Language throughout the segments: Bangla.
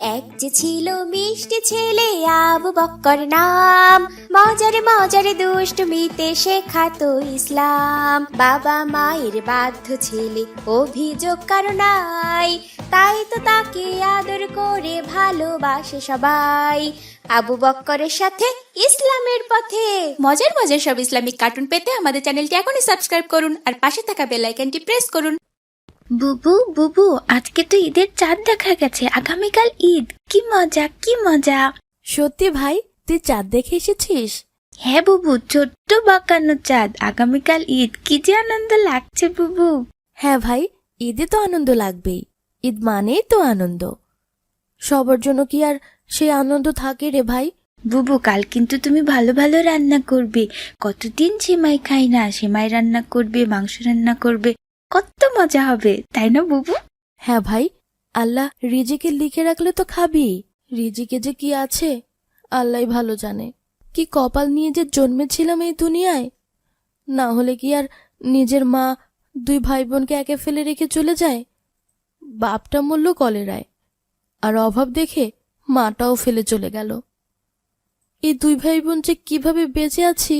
এক যে ছিল মিষ্টি ছেলে আবু বক্কর নাম, মজারে মজারে দুষ্টমিতে শেখাতো ইসলাম। বাবা মায়ের বাধ্য ছেলে, অভিযোগ কারো নাই, তাই তো তাকে আদর করে ভালোবাসে সবাই। আবু বক্করের সাথে ইসলামের পথে মজার মজার সব ইসলামিক কার্টুন পেতে আমাদের চ্যানেলটি এখনই সাবস্ক্রাইব করুন আর পাশে থাকা বেল আইকনটি প্রেস করুন। বুবু বুবু, আজকে তো ঈদের চাঁদ দেখা গেছে, আগামীকাল ঈদ, কি মজা কি মজা। সত্যি ভাই, তুই চাঁদ দেখে এসেছিস? হ্যাঁ বুবু, ছোট্ট বাঁকানো চাঁদ, আগামীকাল ঈদ, কি যে আনন্দ লাগছে বুবু। হ্যাঁ ভাই, ঈদে তো আনন্দ লাগবেই, ঈদ মানেই তো আনন্দ। সবার জন্য কি আর সেই আনন্দ থাকে রে ভাই? বুবু, কাল কিন্তু তুমি ভালো ভালো রান্না করবে, কতদিন সেমাই খাই না, সেমাই রান্না করবে, মাংস রান্না করবে, কত মজা হবে, তাই না বুবু? হ্যাঁ ভাই, আল্লাহ রিজিকে লিখে রাখলে তো খাবি। রিজিকে যে কি আছে আল্লাহই ভালো জানে। কি কপাল নিয়ে যে জন্মেছিলাম এই দুনিয়ায়, না হলে কি আর নিজের মা দুই ভাই বোনকে একে ফেলে রেখে চলে যায়? বাপটা মরল কলেরায়, আর অভাব দেখে মাটাও ফেলে চলে গেল। এই দুই ভাই বোন যে কিভাবে বেঁচে আছি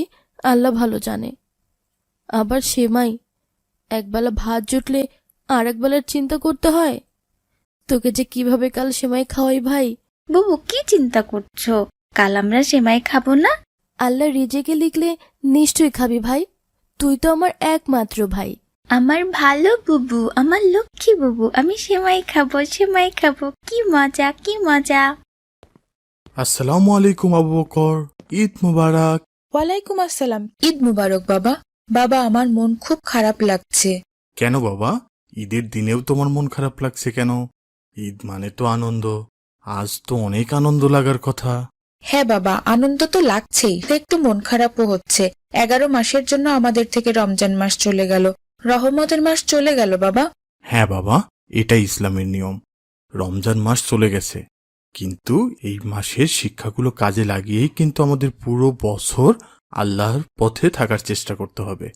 আল্লাহ ভালো জানে। আবার সেমাই, একবেলা ভাত জুটলে আর একবেলার চিন্তা করতে হয়। তোকে যে কিভাবে কাল সেমাই খাওয়াই ভাই। বুবু, কি চিন্তা করছো? কাল আমরা সেমাই খাবো না? আল্লাহ রিজেকে লিখলে নিশ্চয়ই খাবি ভাই, তুই তো আমার একমাত্র ভাই। আমার ভালো বুবু, আমার লক্ষ্মী বুবু, আমি সেমাই খাবো, সেমাই খাবো, কি মজা কি মজা। আসসালামু আলাইকুম আবু বকর, ঈদ মুবারক। ওয়ালাইকুম আসসালাম, ঈদ মুবারক বাবা। বাবা, আমার মন খুব খারাপ লাগছে। কেন বাবা, ঈদের দিনেও তোমার মন খারাপ লাগছে কেন? ঈদ মানে তো আনন্দ, আজ তো অনেক আনন্দ লাগার কথা। হ্যাঁ বাবা, আনন্দ তো লাগছেই, তো একটু মন খারাপও হচ্ছে। 11 মাসের জন্য আমাদের থেকে রমজান মাস চলে গেল, রহমতের মাস চলে গেল বাবা। হ্যাঁ বাবা, এটাই ইসলামের নিয়ম। রমজান মাস চলে গেছে, কিন্তু এই মাসের শিক্ষাগুলো কাজে লাগিয়েই কিন্তু আমাদের পুরো বছর আল্লাহর পথে থাকার চেষ্টা করতে হবে।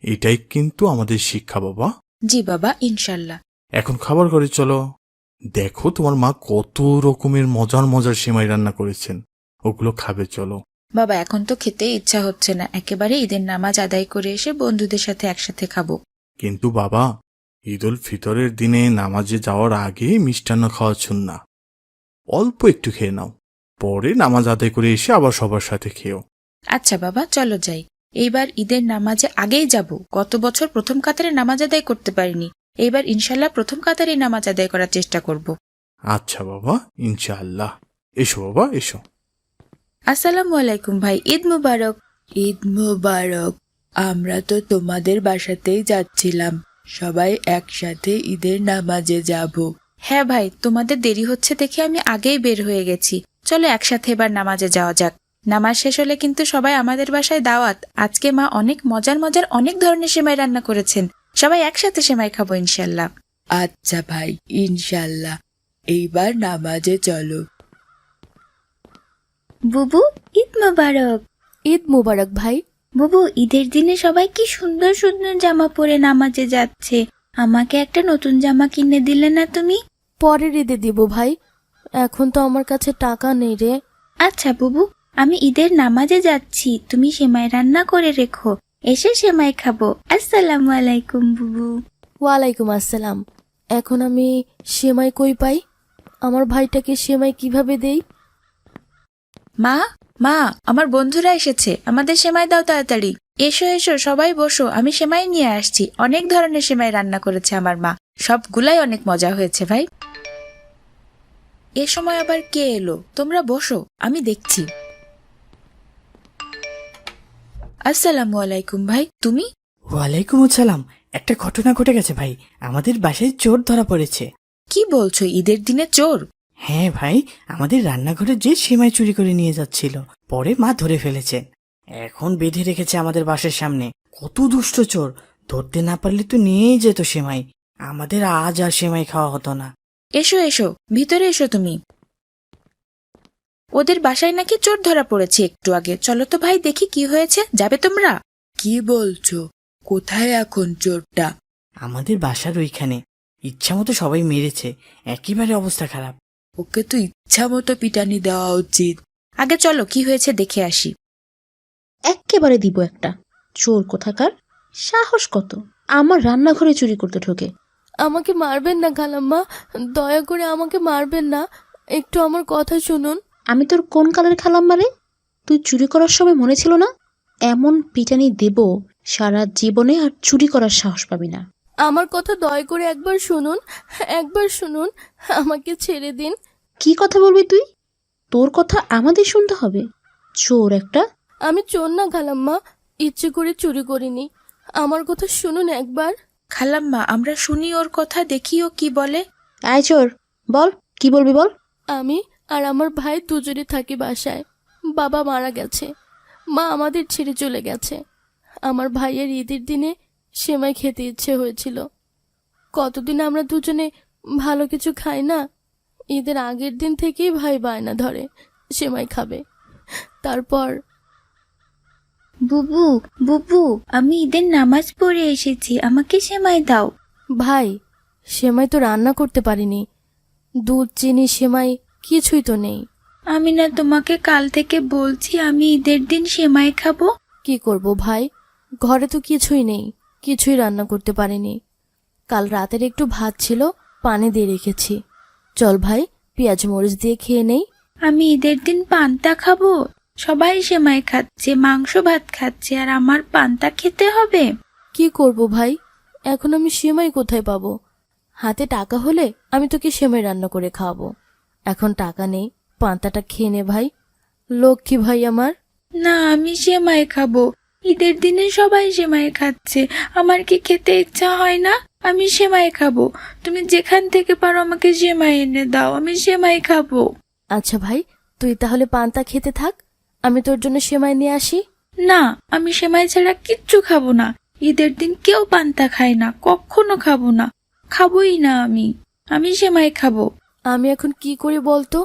এটাই কিন্তু আমাদের শিক্ষা বাবা। জি বাবা, ইনশাল্লাহ। এখন খাবার ঘরে চলো, দেখো তোমার মা কত রকমের মজার মজার সেমাই রান্না করেছেন, ওগুলো খাবে চলো। বাবা, এখন তো খেতে ইচ্ছা হচ্ছে না, একেবারে ঈদের নামাজ আদায় করে এসে বন্ধুদের সাথে একসাথে খাবো। কিন্তু বাবা, ঈদ উল ফিতরের দিনে নামাজে যাওয়ার আগে মিষ্টান্ন খাওয়া সুন্নাহ। অল্প একটু খেয়ে নাও, পরে নামাজ আদায় করে এসে আবার সবার সাথে খেও। আচ্ছা বাবা, চলো যাই। এইবার ঈদের নামাজে আগেই যাব। গত বছর প্রথম কাতারে নামাজ আদায় করতে পারিনি, এইবার ইনশাল্লাহ প্রথম কাতারে নামাজ আদায় করার চেষ্টা করব। আচ্ছা বাবা, ইনশাআল্লাহ। এসো বাবা, এসো। আসসালামু আলাইকুম ভাই, ঈদ মুবারক। ঈদ মুবারক। আমরা তো তোমাদের বাসাতেই যাচ্ছিলাম, সবাই একসাথে ঈদের নামাজে যাব। হ্যাঁ ভাই, তোমাদের দেরি হচ্ছে দেখে আমি আগেই বের হয়ে গেছি। চলো একসাথে এবার নামাজে যাওয়া যাক। নামাজ শেষ হলে কিন্তু সবাই আমাদের বাসায় দাওয়াত। আজকে মা অনেক মজার মজার অনেক ধরনের সেমাই রান্না করেছেন, সবাই একসাথে সেমাই খাবো ইনশাল্লাহ। আচ্ছা ভাই, ইনশাল্লাহ। এইবার নামাজে চলো। বুবু, ঈদ মোবারক। ঈদ মুবারক ভাই। বুবু, ঈদের দিনে সবাই কি সুন্দর সুন্দর জামা পরে নামাজে যাচ্ছে, আমাকে একটা নতুন জামা কিনে দিলে না তুমি? পরের ঈদে দিব ভাই, এখন তো আমার কাছে টাকা নেই রে। আচ্ছা বুবু, আমি ঈদের নামাজে যাচ্ছি, তুমি সেমাই রান্না করে রেখো, এসে সেমাই খাবো। আসসালামু আলাইকুম বুবু। ওয়ালাইকুম আসসালাম। এখন আমি সেমাই কই পাই? আমার ভাইটাকে সেমাই কিভাবে দেই? মা, মা, আমার বন্ধুরা এসেছে, আমাদের সেমাই দাও তাড়াতাড়ি। এসো এসো, সবাই বসো, আমি সেমাই নিয়ে আসছি। অনেক ধরনের সেমাই রান্না করেছে আমার মা, সবগুলাই অনেক মজা হয়েছে ভাই। এ সময় আবার কে এলো? তোমরা বসো, আমি দেখছি। আসসালামু আলাইকুম ভাই, তুমি? ওয়ালাইকুম আসসালাম। একটা ঘটনা ঘটে গেছে ভাই, আমাদের বাসায় চোর ধরা পড়েছে। কি বলছো, ঈদের দিনে চোর? হ্যাঁ ভাই, আমাদের রান্নাঘরে যে সেমাই চুরি করে নিয়ে যাচ্ছিল, পরে মা ধরে ফেলেছেন। এখন বেঁধে রেখেছে আমাদের বাসার সামনে। কত দুষ্ট চোর, ধরতে না পারলে তো নিয়েই যেত সেমাই, আমাদের আজ আর সেমাই খাওয়া হতো না। এসো এসো, ভিতরে এসো তুমি। ওদের বাসায় নাকি চোর ধরা পড়েছে একটু আগে। চলো তো ভাই, দেখি কি হয়েছে, যাবে তোমরা? কি বলছো, কোথায় এখন চোরটা? আমাদের বাসার ওইখানে, ইচ্ছা মতো সবাই মেরেছে, একেবারে অবস্থা খারাপ। ওকে তো ইচ্ছা মতো পিটানি দেওয়া উচিত। আগে চলো কি হয়েছে দেখে আসি। এক্কেবারে দিব একটা, চোর কোথাকার, সাহস কত আমার রান্নাঘরে চুরি করতে ঢোকে। আমাকে মারবেন না খালাম্মা, দয়া করে আমাকে মারবেন না, একটু আমার কথা শুনুন। আমি তোর কোন কালের খালাম্মা রে? তুই চুরি করার সময় মনে ছিল না? এমন পিটানি দেব সারা জীবনে আর চুরি করার সাহস পাবি না। আমার কথা দয়া করে একবার শুনুন, একবার শুনুন, আমাকে ছেড়ে দিন। কি কথা বলবি তুই? তোর কথা আমাদের শুনতে হবে? চোর একটা। আমি চোর না খালাম্মা, ইচ্ছে করে চুরি করিনি, আমার কথা শুনুন একবার। খালাম্মা আমরা শুনি ওর কথা, দেখি ও কি বলে। আয় চোর, বল কি বলবি বল। আমি আর আমার ভাই দুজনে থাকি বাসায়। বাবা মারা গেছে, মা আমাদের ছেড়ে চলে গেছে। আমার ভাইয়ের ঈদের দিনে সেমাই খেতে ইচ্ছে হয়েছিল। কতদিন আমরা দুজনে ভালো কিছু খাই না। ঈদের আগের দিন থেকেই ভাই বায়না ধরে সেমাই খাবে। তারপর বুবু বুবু, আমি ঈদের নামাজ পড়ে এসেছি, আমাকে সেমাই দাও। ভাই, সেমাই তো রান্না করতে পারিনি, দুধ চিনি সেমাই কিছুই তো নেই। আমি না তোমাকে কাল থেকে বলছি আমি ঈদের দিন সেমাই খাবো। কি করব ভাই, ঘরে তো কিছুই নেই, কিছুই রান্না করতে পারিনি। কাল রাতের একটু ভাত ছিল, পানি দিয়ে রেখেছি। চল ভাই, পেঁয়াজ মরিচ দিয়ে খেয়ে নেই। আমি ঈদের দিন পান্তা খাবো। সবাই সেমাই খাচ্ছে, মাংস ভাত খাচ্ছে, আর আমার পান্তা খেতে হবে। কি করব ভাই, এখন আমি সেমাই কোথায় পাবো? হাতে টাকা হলে আমি তোকে সেমাই রান্না করে খাওয়াবো। এখন টাকা নেই, পান্তাটা খেয়ে নে ভাই, লক্ষ্মী ভাই আমার। না, আমি সেমাই খাবো। ঈদের দিনে সবাই সেমাই খাচ্ছে, আমার কি খেতে ইচ্ছা হয় না? আমি সেমাই খাবো। তুমি যেখান থেকে পারো আমাকে সেমাই এনে দাও, আমি সেমাই খাবো। আচ্ছা ভাই, তুই তাহলে পান্তা খেতে থাক, আমি তোর জন্য সেমাই নিয়ে আসি। না, আমি সেমাই ছাড়া কিচ্ছু খাবো না। ঈদের দিন কেউ পান্তা খায় না, কখনো খাবো না, খাবোই না আমি। আমি সেমাই খাবো। আমি এখন কি করি বলতো?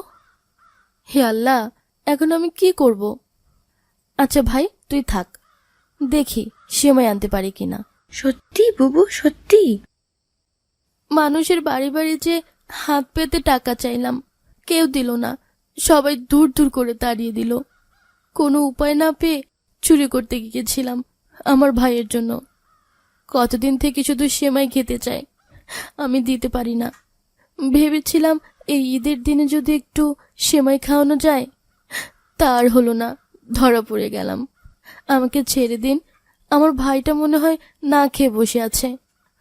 হে আল্লাহ, এখন আমি কি করব? আচ্ছা ভাই, তুই থাক, দেখি সেমাই আনতে পারি কিনা। সত্যি বুবু, সত্যি? মানুষের বাড়ি বাড়ি যে হাত পেতে টাকা চাইলাম, কেউ দিল না, সবাই দূর দূর করে তাড়িয়ে দিল। কোনো উপায় না পেয়ে চুরি করতে গিয়েছিলাম আমার ভাইয়ের জন্য। কতদিন থেকে শুধু সেমাই খেতে চাই, আমি দিতে পারি না। ভেবেছিলাম এই ঈদের দিনে যদি একটু সেমাই খাওয়ানো যায়, তা আর হলো না, ধরা পড়ে গেলাম। আমাকে ছেড়ে দিন, আমার ভাইটা মনে হয় না খেয়ে বসে আছে।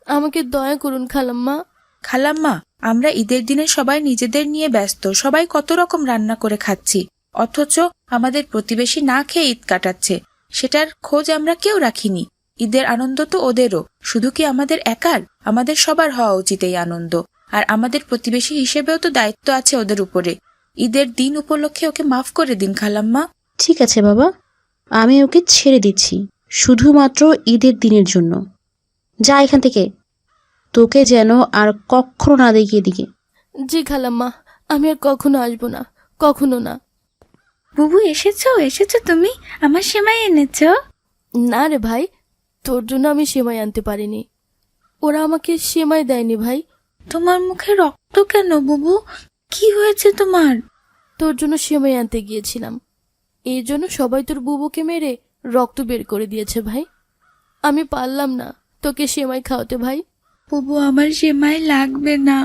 আমাকে দয়া করুন খালাম্মা। খালাম্মা, আমরা ঈদের দিনে সবাই নিজেদের নিয়ে ব্যস্ত, সবাই কত রকম রান্না করে খাচ্ছি, অথচ আমাদের প্রতিবেশী না খেয়ে ঈদ কাটাচ্ছে। সেটার খোঁজ আমরা কেউ রাখিনি। ঈদের আনন্দ তো ওদেরও, শুধু কি আমাদের একার? আমাদের সবার হওয়া উচিত এই আনন্দ। আর আমাদের প্রতিবেশী হিসেবেও তো দায়িত্ব আছে ওদের উপরে। ঈদের দিন উপলক্ষে ওকে মাফ করে দিন খালাম্মা। ঠিক আছে বাবা, আমি ওকে ছেড়ে দিচ্ছি শুধুমাত্র ঈদের দিনের জন্য। যা এখান থেকে, তোকে যেন আর কখনো না দেখি এদিকে। জি খালাম্মা, আমি আর কখনো আসবো না, কখনো না। বুবু এসেছো, এসেছো তুমি? আমার সেমাই এনেছো? না রে ভাই, তোর জন্য আমি সেমাই আনতে পারিনি, ওরা আমাকে সেমাই দেয়নি ভাই। তোমার মুখে রক্ত কেন বুবু? কি হয়েছে তোমার? তোর জন্য সেমাই আনতে গিয়েছিলাম, এই জন্য সবাই তোর বুবুকে মেরে রক্ত বের করে দিয়েছে ভাই। আমি পারলাম না তোকে সেমাই খাওয়াতে ভাই। বুবু আমার সেমাই লাগবে না,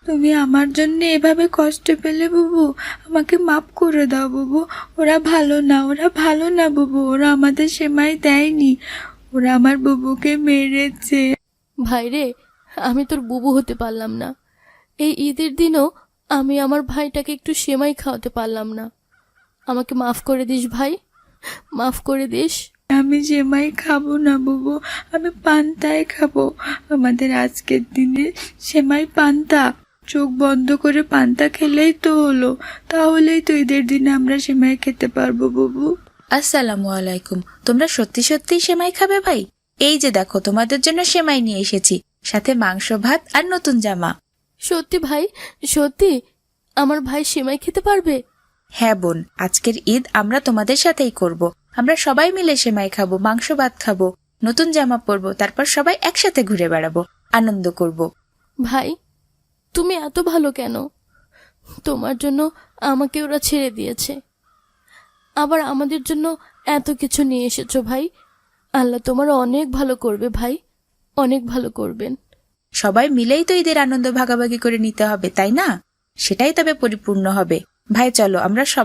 তুমি আমার জন্য এভাবে কষ্ট পেলে বুবু, আমাকে মাফ করে দাও বুবু। ওরা ভালো না, ওরা ভালো না বুবু, ওরা আমাদের সেমাই দেয়নি, ওরা আমার বুবুকে মেরেছে। ভাই রে, আমি তোর বুবু হতে পারলাম না, এই ঈদের দিনও আমি আমার ভাইটাকে একটু সেমাই খাওয়াতে পারলাম না। আমাকে মাফ করে দিস ভাই, মাফ করে দিস। আমি সেমাই খাবো না বুবু, আমি পান্তাই খাবো। আমাদের আজকের দিনে সেমাই পান্তা, চোখ বন্ধ করে পান্তা খেলেই তো হলো, তাহলেই তো ঈদের দিনে আমরা সেমাই খেতে পারবো বুবু। আসসালামু আলাইকুম। তোমরা সত্যি সত্যি সেমাই খাবে ভাই? এই যে দেখো, তোমাদের জন্য সেমাই নিয়ে এসেছি, সাথে মাংস ভাত আর নতুন জামা। সত্যি ভাই, সত্যি আমার ভাই সেমাই খেতে পারবে? হ্যাঁ বোন, আজকের ঈদ আমরা তোমাদের সাথেই করব। আমরা সবাই মিলে সেমাই খাবো, মাংস ভাত খাবো, নতুন জামা পরবো, তারপর সবাই একসাথে ঘুরে বেড়াবো, আনন্দ করব। ভাই, তুমি এত ভালো কেন? তোমার জন্য আমাকে ওরা ছেড়ে দিয়েছে, আবার আমাদের জন্য এত কিছু নিয়ে এসেছো ভাই। আল্লাহ তোমার অনেক ভালো করবে ভাই, অনেক ভালো করবেন। সবাই মিলেই তো ঈদের আনন্দ ভাগাভাগি করে নিতে হবে, তাই না? সেটাই তবে পরিপূর্ণ হবে। ভাই চলো আমরা সব